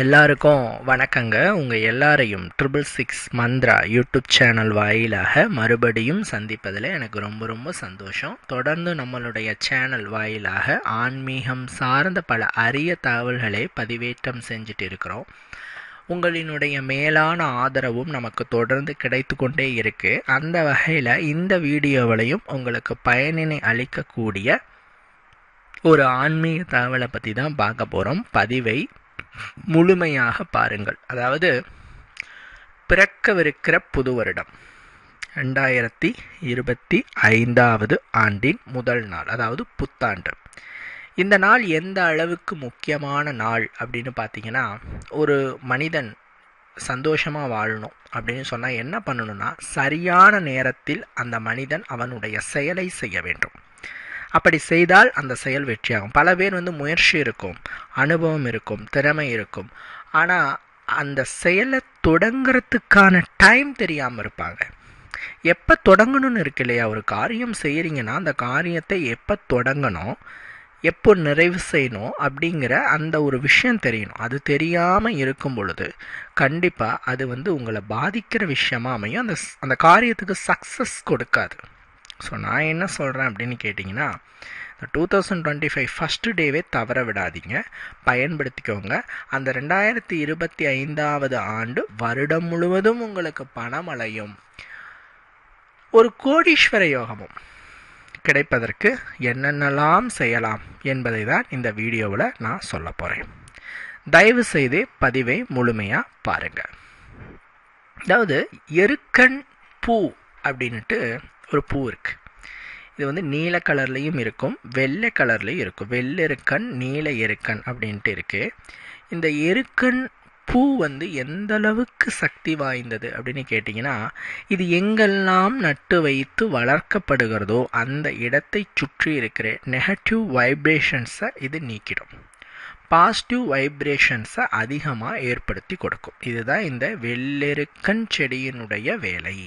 எல்லாருக்கும் வணக்கங்க. உங்கள் எல்லாரையும் 666 மந்த்ரா யூடியூப் சேனல் வாயிலாக மறுபடியும் சந்திப்பதில் எனக்கு ரொம்ப ரொம்ப சந்தோஷம். தொடர்ந்து நம்மளுடைய சேனல் வாயிலாக ஆன்மீகம் சார்ந்த பல அரிய தகவல்களை பதிவேற்றம் செஞ்சுட்டு இருக்கிறோம். உங்களினுடைய மேலான ஆதரவும் நமக்கு தொடர்ந்து கிடைத்து கொண்டே இருக்குது. அந்த வகையில் இந்த வீடியோவிலையும் உங்களுக்கு பயனினை அளிக்கக்கூடிய ஒரு ஆன்மீக தகவலை பற்றி தான் பார்க்க போகிறோம். பதிவை முழுமையாக பாருங்கள். அதாவது பிறக்கவிருக்கிற புது வருடம் 2025 ஆண்டின் முதல் நாள், அதாவது புத்தாண்டு. இந்த நாள் எந்த அளவுக்கு முக்கியமான நாள் அப்படின்னு பார்த்தீங்கன்னா, ஒரு மனிதன் சந்தோஷமாக வாழணும் அப்படின்னு சொன்னால் என்ன பண்ணணும்னா, சரியான நேரத்தில் அந்த மனிதன் அவனுடைய செயலை செய்ய வேண்டும். அப்படி செய்தால் அந்த செயல் வெற்றியாகும். பல பேர் முயற்சி இருக்கும், அனுபவம் இருக்கும், திறமை இருக்கும், ஆனால் அந்த செயலை தொடங்கிறதுக்கான டைம் தெரியாமல் இருப்பாங்க. எப்போ தொடங்கணும்னு இருக்கு இல்லையா? ஒரு காரியம் செய்கிறீங்கன்னா அந்த காரியத்தை எப்போ தொடங்கணும், எப்போ நிறைவு செய்யணும் அப்படிங்கிற அந்த ஒரு விஷயம் தெரியணும். அது தெரியாமல் இருக்கும் பொழுது கண்டிப்பாக அது உங்களை பாதிக்கிற விஷயமா அமையும். அந்த காரியத்துக்கு சக்ஸஸ் கொடுக்காது. ஸோ நான் என்ன சொல்கிறேன் அப்படின்னு கேட்டிங்கன்னா, 2025 ஃபஸ்ட்டு டேவே தவற விடாதீங்க, பயன்படுத்திக்கோங்க. அந்த 2025 ஆண்டு வருடம் முழுவதும் உங்களுக்கு பணமழையும் ஒரு கோடீஸ்வர யோகமும் கிடைப்பதற்கு என்னென்னலாம் செய்யலாம் என்பதை தான் இந்த வீடியோவில் நான் சொல்ல போகிறேன். தயவு செய்து பதிவை முழுமையாக பாருங்கள். அதாவது எருக்கன் பூ அப்படின்ட்டு ஒரு பூ இருக்குது. இது நீல கலர்லேயும் இருக்கும், வெள்ளை கலர்லேயும் இருக்கும். வெள்ளெருக்கன், நீல எருக்கன் அப்படின்ட்டு இருக்குது. இந்த எருக்கன் பூ எந்த அளவுக்கு சக்தி வாய்ந்தது அப்படின்னு கேட்டிங்கன்னா, இது எங்கெல்லாம் நட்டு வைத்து வளர்க்கப்படுகிறதோ அந்த இடத்தை சுற்றி இருக்கிற நெகட்டிவ் வைப்ரேஷன்ஸை இது நீக்கிடும். பாசிட்டிவ் வைப்ரேஷன்ஸை அதிகமாக ஏற்படுத்தி கொடுக்கும். இதுதான் இந்த வெள்ளெருக்கன் செடியினுடைய வேலை.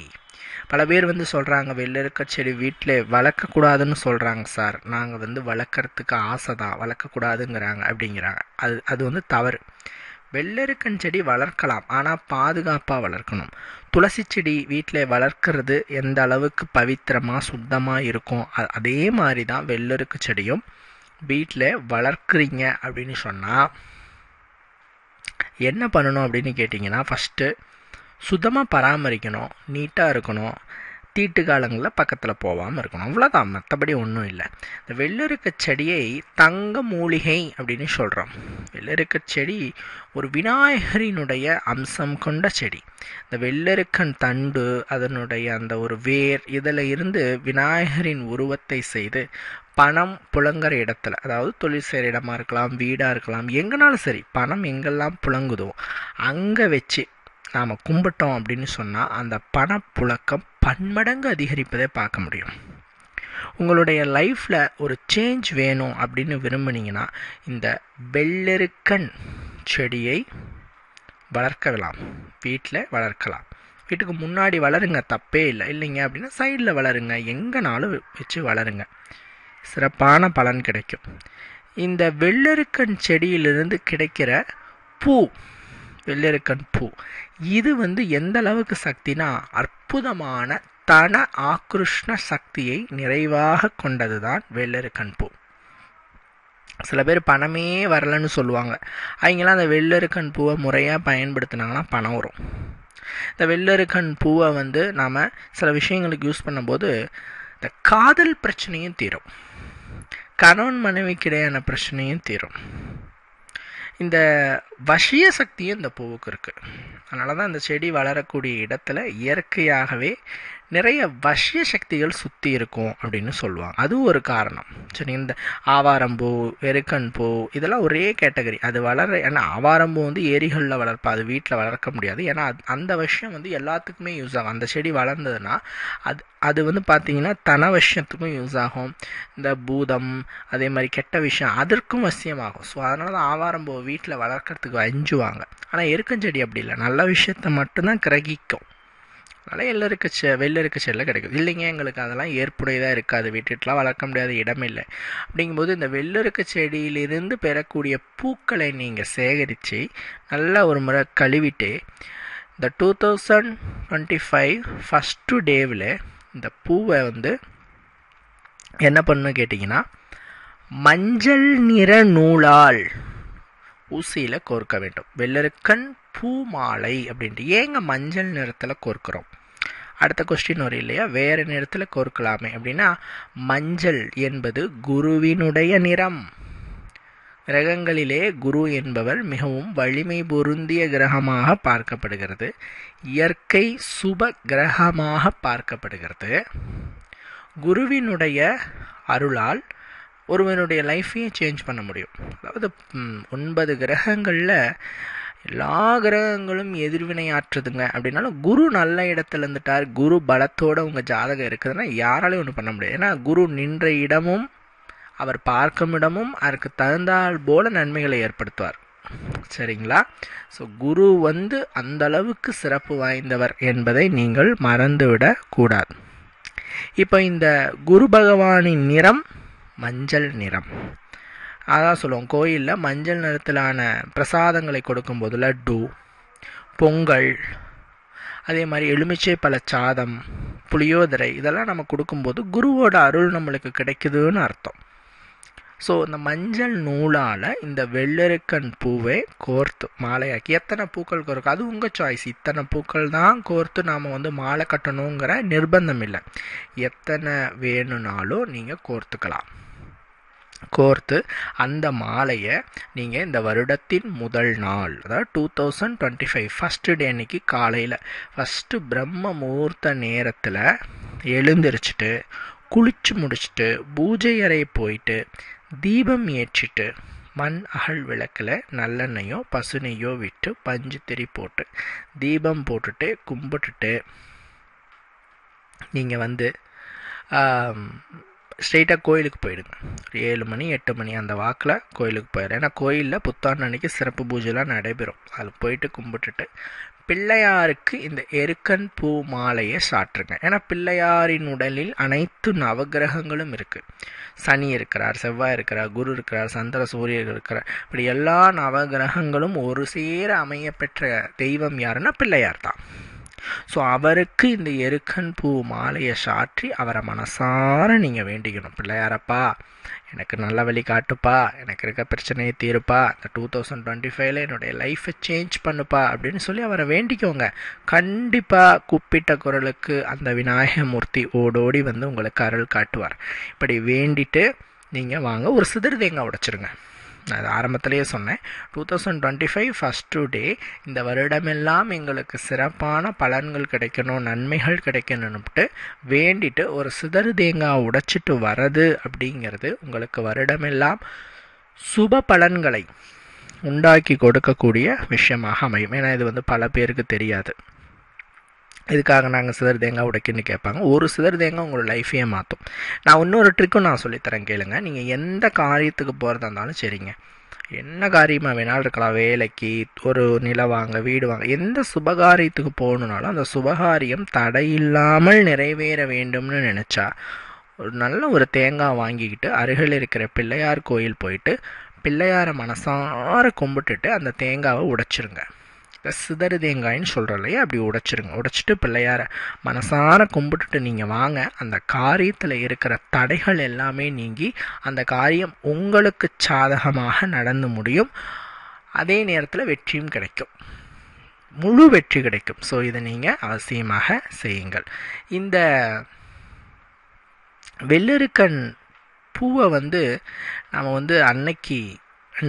பல பேர் சொல்கிறாங்க, வெள்ளெருக்க செடி வீட்டில் வளர்க்கக்கூடாதுன்னு சொல்கிறாங்க சார். நாங்கள் வளர்க்குறதுக்கு ஆசை தான், வளர்க்கக்கூடாதுங்கிறாங்க அப்படிங்கிறாங்க. அது தவறு. வெள்ளெருக்கன் செடி வளர்க்கலாம், ஆனால் பாதுகாப்பாக வளர்க்கணும். துளசி செடி வீட்டில் வளர்க்குறது எந்த அளவுக்கு பவித்திரமாக சுத்தமாக இருக்கும், அதே மாதிரி தான் வெள்ளெருக்கு செடியும் வீட்டில் வளர்க்குறீங்க அப்படின்னு சொன்னால் என்ன பண்ணணும் அப்படின்னு கேட்டிங்கன்னா, ஃபஸ்ட்டு சுத்தமாக பராமரிக்கணும், நீட்டாக இருக்கணும், தீட்டு காலங்களில் பக்கத்தில் போகாமல் இருக்கணும். அவ்வளோதான், மற்றபடி ஒன்றும் இல்லை. இந்த வெள்ளெருக்க செடியை தங்க மூலிகை அப்படின்னு சொல்கிறோம். வெள்ளெருக்க செடி ஒரு விநாயகரினுடைய அம்சம் கொண்ட செடி. இந்த வெள்ளெருக்கன் தண்டு, அதனுடைய அந்த ஒரு வேர், இதில் இருந்து விநாயகரின் உருவத்தை செய்து பணம் புழங்குற இடத்துல, அதாவது தொழில் செய்கிற இடமா இருக்கலாம், வீடாக இருக்கலாம், எங்கேனாலும் சரி, பணம் எங்கெல்லாம் புழங்குதோ அங்கே வச்சு நாம் கும்பிட்டோம் அப்படின்னு சொன்னால் அந்த பணப்புழக்கம் பன்மடங்கு அதிகரிப்பதை பார்க்க முடியும். உங்களுடைய லைஃப்பில் ஒரு சேஞ்ச் வேணும் அப்படின்னு விரும்புனீங்கன்னா இந்த வெள்ளெருக்கன் செடியை வளர்க்கலாம், வீட்டில் வளர்க்கலாம். வீட்டுக்கு முன்னாடி வளருங்க, தப்பே இல்லை. இல்லைங்க அப்படின்னா சைடில் வளருங்க, எங்கேனாலும் வச்சு வளருங்க, சிறப்பான பலன் கிடைக்கும். இந்த வெள்ளெருக்கன் செடியிலிருந்து கிடைக்கிற பூ, வெள்ளெருக்கன் பூ, இது எந்த அளவுக்கு சக்தினா அற்புதமான தன ஆக்ருஷ்ண சக்தியை நிறைவாக கொண்டது தான் வெள்ளெருக்கன் பூ. சில பேர் பணமே வரலன்னு சொல்லுவாங்க. அவங்களாம் அந்த வெள்ளெருக்கன் பூவை முறையாக பயன்படுத்தினாங்கன்னா பணம் வரும். இந்த வெள்ளெருக்கன் பூவை நாம் சில விஷயங்களுக்கு யூஸ் பண்ணும்போது இந்த காதல் பிரச்சனையும் தீரும், கணவன் மனைவிக்கிடையான பிரச்சனையும் தீரும். இந்த வசிய சக்தியும் இந்த பூவுக்கு இருக்குது. அதனால தான் இந்த செடி வளரக்கூடிய இடத்துல இயற்கையாகவே நிறைய வசிய சக்திகள் சுற்றி இருக்கும் அப்படின்னு சொல்லுவாங்க. அதுவும் ஒரு காரணம். சரி, இந்த ஆவாரம்பூ, எருக்கன் பூ இதெல்லாம் ஒரே கேட்டகரி. அது ஏன்னா ஆவாரம்பூ ஏரிகளில் வளர்ப்பா, அது வீட்டில் வளர்க்க முடியாது. ஏன்னா அந்த விஷயம் எல்லாத்துக்குமே யூஸ் ஆகும். அந்த செடி வளர்ந்ததுன்னா அது பார்த்தீங்கன்னா தன விஷயத்துக்கும் யூஸ் ஆகும். இந்த பூதம், அதே மாதிரி கெட்ட விஷயம் அதற்கும் வசியமாகும். ஸோ அதனால தான் ஆவாரம்பூ வீட்டில் வளர்க்குறதுக்கு அஞ்சுவாங்க. ஆனால் எருக்கஞ்செடி அப்படி இல்லை, நல்ல விஷயத்தை மட்டும்தான் கிரகிக்கும். அதனால் வெள்ளருக்கு செடியில் கிடைக்கும். இல்லைங்க எங்களுக்கு அதெல்லாம் ஏற்புடையதாக இருக்காது, வீட்டுலாம் வளர்க்க முடியாத இடம் இல்லை அப்படிங்கும்போது இந்த வெள்ளருக்கு செடியிலிருந்து பெறக்கூடிய பூக்களை நீங்கள் சேகரித்து நல்லா ஒரு முறை கழுவிட்டு இந்த 2025 ஃபஸ்ட்டு டேவில் இந்த பூவை வந்து என்ன பண்ணணும் கேட்டிங்கன்னா மஞ்சள் நிற நூலால் ஊசியில் கோர்க்க வேண்டும். வெள்ளருக்கன் பூ மாலை அப்படின்ட்டு ஏங்க மஞ்சள் நிறத்தில் கோர்க்கிறோம்? அடுத்த கொஸ்டின் வரும் இல்லையா, வேறு நிறத்தில் கோர்க்கலாமே அப்படின்னா, மஞ்சள் என்பது குருவினுடைய நிறம். கிரகங்களிலே குரு என்பவர் மிகவும் வலிமை பொருந்திய கிரகமாக பார்க்கப்படுகிறது. இயற்கை சுப கிரகமாக பார்க்கப்படுகிறது. குருவினுடைய அருளால் ஒருவனுடைய லைஃப்பையும் சேஞ்ச் பண்ண முடியும். அதாவது 9 கிரகங்களில் எல்லா கிரகங்களும் எதிர்வினையாற்றுதுங்க அப்படின்னாலும் குரு நல்ல இடத்துல இருந்துட்டார், குரு பலத்தோடு உங்கள் ஜாதகம் இருக்குதுன்னா யாராலையும் ஒன்றும் பண்ண முடியாது. ஏன்னா குரு நின்ற இடமும் அவர் பார்க்கும் இடமும் அதற்கு தகுந்தால் போல நன்மைகளை ஏற்படுத்துவார். சரிங்களா? ஸோ குரு வந்து அந்த அளவுக்கு சிறப்பு வாய்ந்தவர் என்பதை நீங்கள் மறந்துவிடக் கூடாது. இப்போ இந்த குரு பகவானின் நிறம் மஞ்சள் நிறம். அதான் சொல்லுவோம், கோயிலில் மஞ்சள் நிறத்திலான பிரசாதங்களை கொடுக்கும்போது லட்டு, பொங்கல், அதே மாதிரி எலுமிச்சை பழச்சாதம், புளியோதரை இதெல்லாம் நம்ம கொடுக்கும்போது குருவோட அருள் நம்மளுக்கு கிடைக்குதுன்னு அர்த்தம். ஸோ இந்த மஞ்சள் நூலால் இந்த வெள்ளருக்கன் பூவை கோர்த்து மாலையாக்கி, எத்தனை பூக்கள் கோர்க்கும் அது உங்கள் சாய்ஸ். இத்தனை பூக்கள் தான் கோர்த்து நாம் வந்து மாலை கட்டணுங்கிற நிர்பந்தம் இல்லை. எத்தனை வேணும்னாலும் நீங்கள் கோர்த்துக்கலாம். கோர்த்து அந்த மாலையை நீங்கள் இந்த வருடத்தின் முதல் நாள், அதாவது 2025 ஃபஸ்ட்டு டே அன்னைக்கு காலையில் ஃபஸ்ட்டு பிரம்ம முகூர்த்த நேரத்தில் எழுந்திரிச்சிட்டு குளிச்சு முடிச்சுட்டு பூஜை அறை போயிட்டு தீபம் ஏற்றிட்டு மண் அகல் விளக்கில் நல்லெண்ணெயோ பசுநெய்யோ விட்டு பஞ்சு திரி போட்டு தீபம் போட்டுட்டு கும்பிட்டுட்டு நீங்கள் வந்து ஸ்ட்ரெயிட்டாக கோயிலுக்கு போயிடுங்க. ஒரு 7 மணி 8 மணி அந்த வாக்கில் கோயிலுக்கு போயிடும். ஏன்னா கோயிலில் புத்தாண்டு அன்னைக்கு சிறப்பு பூஜைலாம் நடைபெறும். அதில் போயிட்டு கும்பிட்டுட்டு பிள்ளையாருக்கு இந்த எருக்கன் பூ மாலையை சாற்றுங்க. ஏன்னா பிள்ளையாரின் உடலில் அனைத்து நவகிரகங்களும் இருக்குது. சனி இருக்கிறார், செவ்வாய் இருக்கிறார், குரு இருக்கிறார், சந்திர சூரியர் இருக்கிறார். இப்படி எல்லா நவகிரகங்களும் ஒரு சேர அமைய பெற்ற தெய்வம் யாருன்னா பிள்ளையார் தான். ஸோ அவருக்கு இந்த எருக்கன் பூ மாலையை சாற்றி அவரை மனசார நீங்கள் வேண்டிக்கணும். பிள்ளையாரப்பா எனக்கு நல்ல வழி காட்டுப்பா, எனக்கு இருக்க பிரச்சனையை தீருப்பா, இந்த 2025 என்னுடைய லைஃப்பை சேஞ்ச் பண்ணுப்பா அப்படின்னு சொல்லி அவரை வேண்டிக்கோங்க. கண்டிப்பாக கூப்பிட்ட குரலுக்கு அந்த விநாயகமூர்த்தி ஓடோடி வந்து உங்களுக்கு அருள் காட்டுவார். இப்படி வேண்டிட்டு நீங்கள் வாங்க, ஒரு சிதறு தேங்காய் உடைச்சிருங்க. நான் அது ஆரம்பத்திலேயே சொன்னேன், 2025 ஃபஸ்ட்டு டே இந்த வருடமெல்லாம் எங்களுக்கு சிறப்பான பலன்கள் கிடைக்கணும், நன்மைகள் கிடைக்கணும்னுட்டு வேண்டிட்டு ஒரு சிதறு தேங்காய் உடைச்சிட்டு வர்றது அப்படிங்கிறது உங்களுக்கு வருடமெல்லாம் சுப பலன்களை உண்டாக்கி கொடுக்கக்கூடிய விஷயமாக அமையும். ஏன்னா இது வந்து பல பேருக்கு தெரியாது. இதுக்காக நாங்கள் சிதறு தேங்காய் உடைக்குன்னு கேட்பாங்க. ஒரு சிதறு தேங்காய் உங்களோட லைஃப்பையே மாற்றும். நான் இன்னொரு ட்ரிக்கும் நான் சொல்லித்தரேன் கேளுங்க. நீங்கள் எந்த காரியத்துக்கு போகிறதா இருந்தாலும் சரிங்க, என்ன காரியமாக வேணாலும் இருக்கலாம், வேலைக்கு, ஒரு நிலம் வாங்க, வீடு வாங்க, எந்த சுபகாரியத்துக்கு போகணுன்னாலும் அந்த சுபகாரியம் தடையில்லாமல் நிறைவேற வேண்டும்னு நினச்சா ஒரு நல்ல ஒரு தேங்காய் வாங்கிக்கிட்டு அருகில் இருக்கிற பிள்ளையார் கோயில் போயிட்டு பிள்ளையாரை மனசார கும்பிட்டுட்டு அந்த தேங்காவை உடைச்சிருங்க. சிதறு தேங்காயின்னு சொல்கிறோம் இல்லையா, அப்படி உடைச்சிருங்க. உடைச்சிட்டு பிள்ளையார மனசார கும்பிட்டுட்டு நீங்கள் வாங்க. அந்த காரியத்தில் இருக்கிற தடைகள் எல்லாமே நீங்கி அந்த காரியம் உங்களுக்கு சாதகமாக நடந்து முடியும். அதே நேரத்தில் வெற்றியும் கிடைக்கும், முழு வெற்றி கிடைக்கும். ஸோ இதை நீங்கள் அவசியமாக செய்யுங்கள். இந்த வெள்ளருக்கன் பூவை வந்து நம்ம வந்து அன்னைக்கு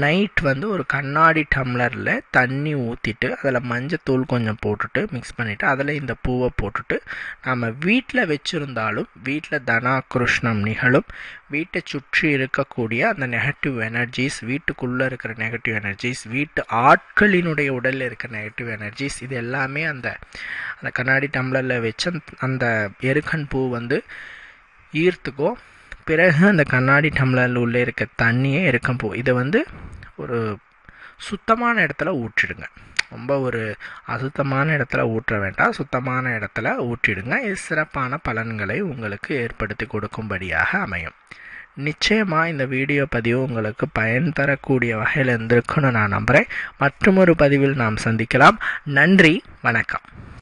நைட் வந்து ஒரு கண்ணாடி டம்ளரில் தண்ணி ஊற்றிட்டு அதில் மஞ்சத்தூள் கொஞ்சம் போட்டுட்டு மிக்ஸ் பண்ணிவிட்டு அதில் இந்த பூவை போட்டுட்டு நம்ம வீட்டில் வச்சுருந்தாலும் வீட்டில் தனாகிருஷ்ணம் நிகழும். வீட்டை சுற்றி இருக்கக்கூடிய அந்த நெகட்டிவ் எனர்ஜிஸ், வீட்டுக்குள்ளே இருக்கிற நெகட்டிவ் எனர்ஜிஸ், வீட்டு ஆட்களினுடைய உடலில் இருக்கிற நெகட்டிவ் எனர்ஜிஸ், இது எல்லாமே அந்த கண்ணாடி டம்ளரில் வச்சு அந்த எருக்கன் பூ வந்து ஈர்த்துக்கோ. பிறகு அந்த கண்ணாடி டம்ளரில் உள்ளே இருக்க தண்ணியே எருக்கன் பூ இதை வந்து ஒரு சுத்தமான இடத்துல ஊற்றிடுங்க. ரொம்ப ஒரு அசுத்தமான இடத்துல ஊற்ற வேண்டாம், சுத்தமான இடத்துல ஊற்றிடுங்க. இது சிறப்பான பலன்களை உங்களுக்கு ஏற்படுத்தி கொடுக்கும்படியாக அமையும். நிச்சயமாக இந்த வீடியோ பதிவு உங்களுக்கு பயன் தரக்கூடிய வகையில் இருந்திருக்குன்னு நான் நம்புகிறேன். மற்றொரு பதிவில் நாம் சந்திக்கலாம். நன்றி, வணக்கம்.